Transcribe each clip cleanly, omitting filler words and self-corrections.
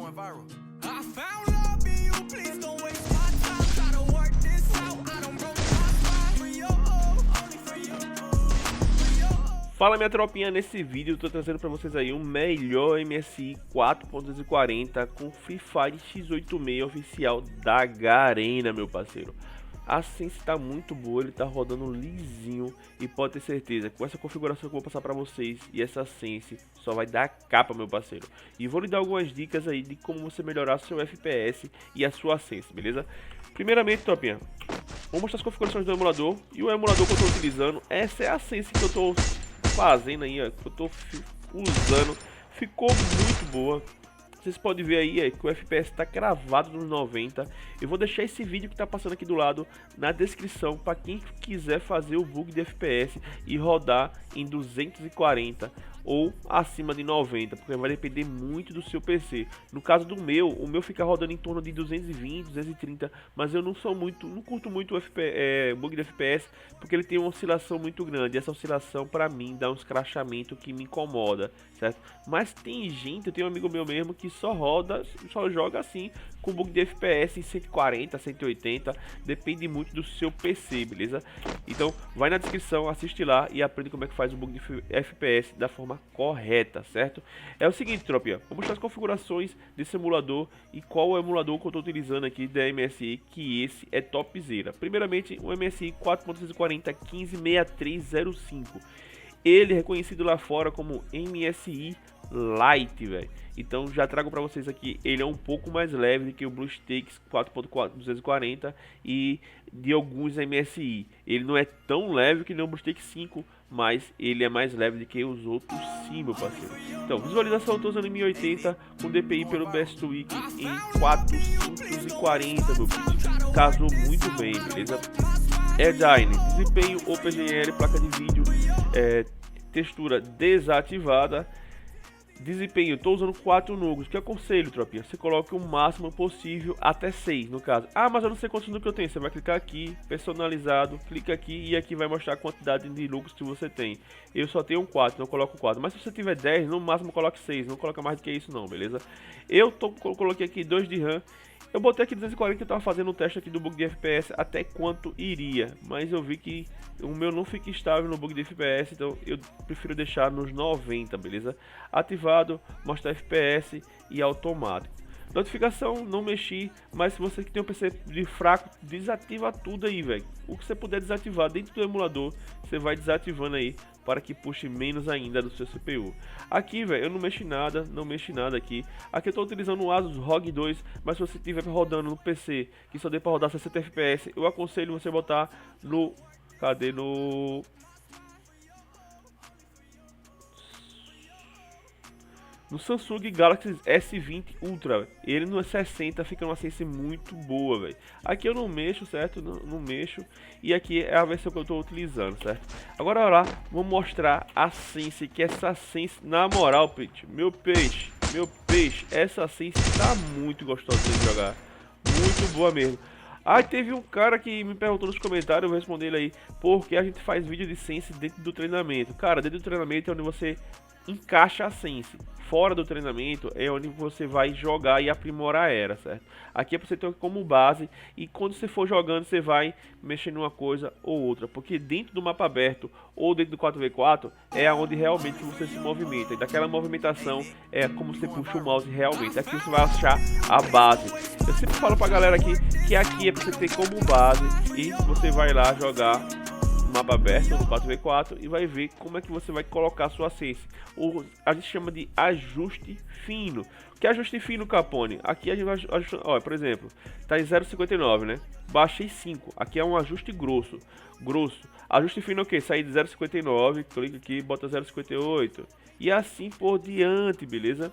going viral. I found love in you, please don't waste my time. Try to work this out, I don't broke my spine. For your only for your Fala minha tropinha, nesse vídeo eu tô trazendo pra vocês aí o melhor MSI 4.240 com Free Fire X86 oficial da Garena, meu parceiro. A Sense tá muito boa, ele tá rodando lisinho e pode ter certeza, com essa configuração que eu vou passar pra vocês e essa Sense só vai dar capa, meu parceiro. E vou lhe dar algumas dicas aí de como você melhorar seu FPS e a sua Sense, beleza? Primeiramente, tropinha, vou mostrar as configurações do emulador e o emulador que eu tô utilizando. Essa é a Sense que eu tô fazendo aí, ó, que eu tô usando, ficou muito boa. Vocês podem ver aí que o FPS está cravado nos 90. Eu vou deixar esse vídeo que está passando aqui do lado na descrição para quem quiser fazer o bug de FPS e rodar em 240 ou acima de 90, porque vai depender muito do seu PC. No caso do meu, o meu fica rodando em torno de 220, 230, mas eu não curto muito o bug de FPS, porque ele tem uma oscilação muito grande. Essa oscilação para mim dá uns crashamentos que me incomoda, certo? Mas tem gente, eu tenho um amigo meu mesmo que só joga assim com bug de FPS em 140, 180, depende muito do seu PC, beleza? Então vai na descrição, assiste lá e aprende como é que faz o bug de FPS da forma correta, certo? É o seguinte, tropinha, vou mostrar as configurações desse emulador e qual o emulador que eu estou utilizando aqui da MSI, que esse é topzera. Primeiramente, o MSI 4.240 156305. Ele é reconhecido lá fora como MSI Lite, velho. Então já trago para vocês aqui, ele é um pouco mais leve do que o BlueStacks 4.240 e de alguns MSI. Ele não é tão leve que nem o BlueStacks 5, mas ele é mais leve do que os outros sim, meu parceiro. Então, visualização eu tô usando em 1080 com DPI pelo Best Week em 440, meu filho. Casou muito bem, beleza? Engine, desempenho OpenGL, placa de vídeo, textura desativada. Desempenho, estou usando 4 núcleos. Que aconselho, tropinha? Você coloque o máximo possível, até 6 no caso. Ah, mas eu não sei quantos núcleos eu tenho. Você vai clicar aqui, personalizado, clica aqui e aqui vai mostrar a quantidade de núcleos que você tem. Eu só tenho 4, então eu coloco 4. Mas se você tiver 10, no máximo coloque 6. Não coloca mais do que isso não, beleza? Coloquei aqui 2 de RAM. Eu botei aqui 240 que eu tava fazendo um teste aqui do bug de FPS até quanto iria, mas eu vi que o meu não fica estável no bug de FPS, então eu prefiro deixar nos 90, beleza? Ativado, mostrar FPS e automático. Notificação, não mexi, mas se você que tem um PC de fraco, desativa tudo aí, velho. O que você puder desativar dentro do emulador, você vai desativando aí para que puxe menos ainda do seu CPU. Aqui, velho, eu não mexi nada aqui. Aqui eu tô utilizando o Asus ROG 2, mas se você estiver rodando no PC, que só dê para rodar 60 FPS, eu aconselho você botar no... No Samsung Galaxy S20 Ultra, ele no 60 fica uma Sense muito boa, velho. Aqui eu não mexo, certo? Não mexo. E aqui é a versão que eu estou utilizando, certo? Agora, olha lá, vou mostrar a Sense, que essa Sense, na moral, meu peixe, essa Sense tá muito gostosa de jogar. Muito boa mesmo. Ah, teve um cara que me perguntou nos comentários, eu vou responder ele aí, porque a gente faz vídeo de Sense dentro do treinamento. Cara, dentro do treinamento é onde você encaixa a Sense. Fora do treinamento é onde você vai jogar e aprimorar ela, certo? Aqui é para você ter como base e quando você for jogando você vai mexendo uma coisa ou outra, porque dentro do mapa aberto ou dentro do 4v4 é onde realmente você se movimenta, e daquela movimentação é como você puxa o mouse realmente. Aqui você vai achar a base. Eu sempre falo pra galera aqui que aqui é para você ter como base e você vai lá jogar mapa aberto no 4v4 e vai ver como é que você vai colocar a sua Sense. A gente chama de ajuste fino. O que é ajuste fino, Capone? Aqui a gente vai ajustar, ó, por exemplo, tá em 0,59, né? Baixei 5. Aqui é um ajuste grosso. Ajuste fino é o que? Sair de 0,59, clica aqui, bota 0,58 e assim por diante, beleza?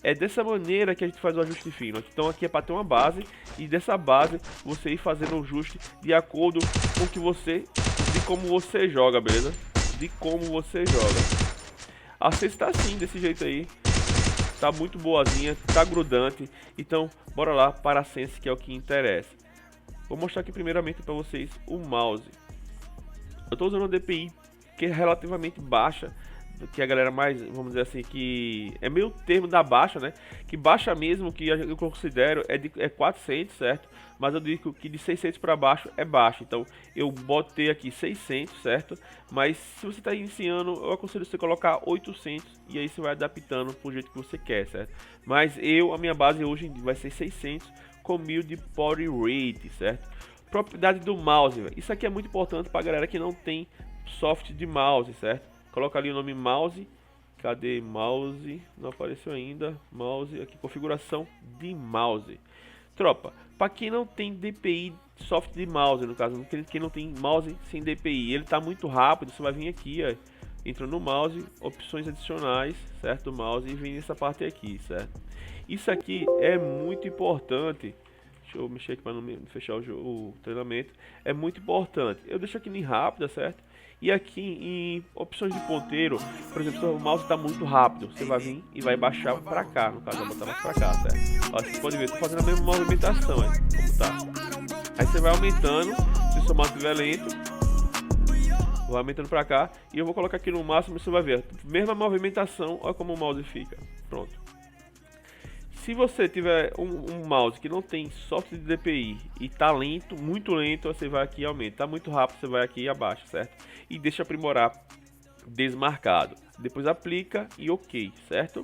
É dessa maneira que a gente faz o ajuste fino. Então aqui é para ter uma base e dessa base você ir fazendo o ajuste de acordo com que você, de como você joga, beleza? De como você joga. A Sense tá assim, desse jeito aí. Tá muito boazinha, tá grudante. Então bora lá para a Sense, que é o que interessa. Vou mostrar aqui primeiramente para vocês o mouse. Eu tô usando uma DPI que é relativamente baixa, que a galera mais, vamos dizer assim, que é meio termo da baixa, né? Que baixa mesmo, que eu considero, é 400, certo? Mas eu digo que de 600 para baixo é baixo, então eu botei aqui 600, certo? Mas se você está iniciando, eu aconselho você colocar 800 e aí você vai adaptando pro jeito que você quer, certo? Mas a minha base hoje vai ser 600 com 1000 de body rate, certo? Propriedade do mouse, véio. Isso aqui é muito importante para galera que não tem software de mouse, certo? Coloca ali o nome mouse. Cadê mouse? Não apareceu ainda. Mouse, aqui, configuração de mouse. Tropa, para quem não tem DPI, software de mouse, no caso, quem não tem mouse sem DPI, ele tá muito rápido, você vai vir aqui, ó, entra no mouse, opções adicionais, certo? Do mouse e vem nessa parte aqui, certo? Isso aqui é muito importante. Deixa eu mexer aqui para não fechar o treinamento. É muito importante. Eu deixo aqui em rápida, certo? E aqui em opções de ponteiro, por exemplo, se o mouse está muito rápido, você vai vir e vai baixar para cá, no caso, vai botar mais para cá, certo? Ó, você pode ver, estou fazendo a mesma movimentação, como tá. Aí você vai aumentando, se o seu mouse estiver lento, vai aumentando para cá, e eu vou colocar aqui no máximo, você vai ver, mesma movimentação, olha como o mouse fica, pronto. Se você tiver um mouse que não tem software de DPI e tá lento, muito lento, você vai aqui e aumenta. Tá muito rápido, você vai aqui e abaixa, certo? E deixa aprimorar desmarcado. Depois aplica e ok, certo?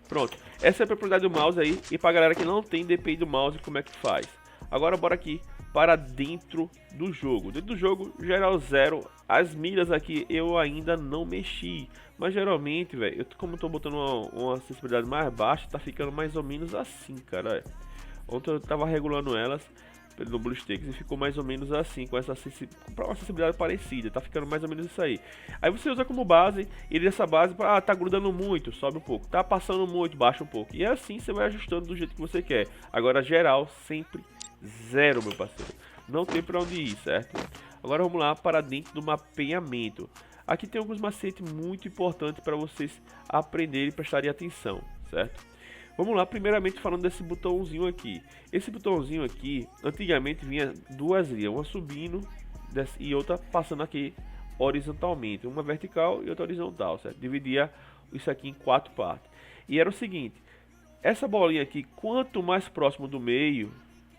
Pronto. Essa é a propriedade do mouse aí. E pra galera que não tem DPI do mouse, como é que faz? Agora bora aqui para dentro do jogo. Dentro do jogo, geral 0. As miras aqui eu ainda não mexi. Mas geralmente, velho, como eu tô botando uma sensibilidade mais baixa, tá ficando mais ou menos assim, cara. Ontem eu tava regulando elas no BlueStacks e ficou mais ou menos assim, com uma sensibilidade parecida, tá ficando mais ou menos isso aí. Aí você usa como base, e dessa base, tá grudando muito, sobe um pouco, tá passando muito, baixa um pouco. E assim você vai ajustando do jeito que você quer. Agora geral, sempre 0, meu parceiro. Não tem pra onde ir, certo? Agora vamos lá para dentro do mapeamento. Aqui tem alguns macetes muito importantes para vocês aprenderem e prestarem atenção, certo? Vamos lá, primeiramente falando desse botãozinho aqui. Esse botãozinho aqui, antigamente vinha duas linhas, uma subindo e outra passando aqui horizontalmente, uma vertical e outra horizontal, certo? Dividia isso aqui em 4 partes. E era o seguinte, essa bolinha aqui, quanto mais próximo do meio,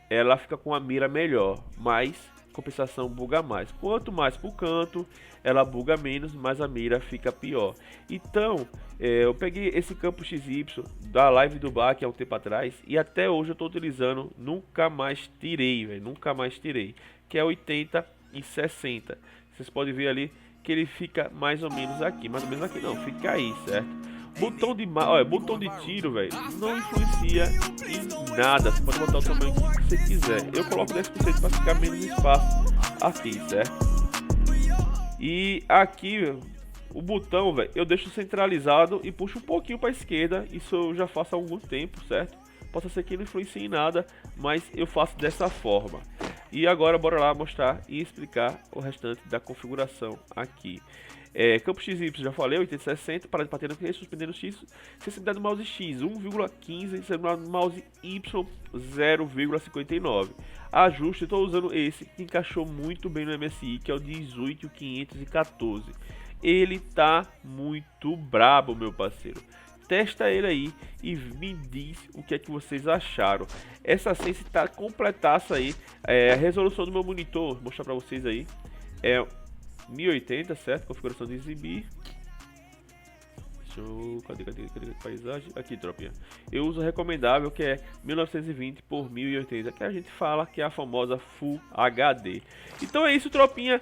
ela fica com a mira melhor, mas compensação buga mais. Quanto mais pro canto, ela buga menos, mas a mira fica pior. Então, eu peguei esse campo XY da live do Bach há um tempo atrás e até hoje eu estou utilizando, nunca mais tirei, velho, nunca mais tirei, que é 80 e 60. Vocês podem ver ali que ele fica mais ou menos aqui, mais ou menos aqui não, fica aí, certo? Botão de tiro, velho, não influencia em nada. Você pode botar o tamanho que você quiser. Eu coloco 10% para ficar menos espaço aqui, certo? E aqui, o botão, velho, eu deixo centralizado e puxo um pouquinho para a esquerda. Isso eu já faço há algum tempo, certo? Possa ser que não influencie em nada, mas eu faço dessa forma. E agora bora lá mostrar e explicar o restante da configuração aqui. Campo XY, já falei, 8060, para de bater no suspendendo X, sensibilidade do mouse X, 1,15, sensibilidade do mouse Y, 0,59. Ajuste, estou usando esse, que encaixou muito bem no MSI, que é o 18514. Ele tá muito brabo, meu parceiro. Testa ele aí e me diz o que é que vocês acharam. Essa sense tá completaça aí. A resolução do meu monitor, vou mostrar para vocês aí, é 1080, certo? Configuração de exibir. Deixa eu... Cadê paisagem? Aqui, tropinha. Eu uso recomendável, que é 1920 por 1080, que a gente fala que é a famosa Full HD. Então é isso, tropinha.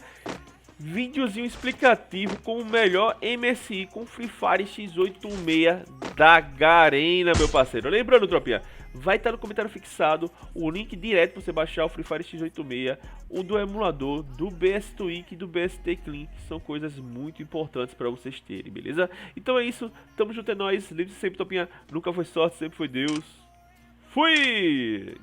Videozinho explicativo com o melhor MSI com Free Fire X86 da Garena, meu parceiro. Lembrando, tropinha, vai estar no comentário fixado o link direto para você baixar o Free Fire X86, o do emulador, do BS Tweak e do BST Clean, que são coisas muito importantes para vocês terem, beleza? Então é isso, tamo junto, é nóis, lembre-se sempre, tropinha, nunca foi sorte, sempre foi Deus. Fui!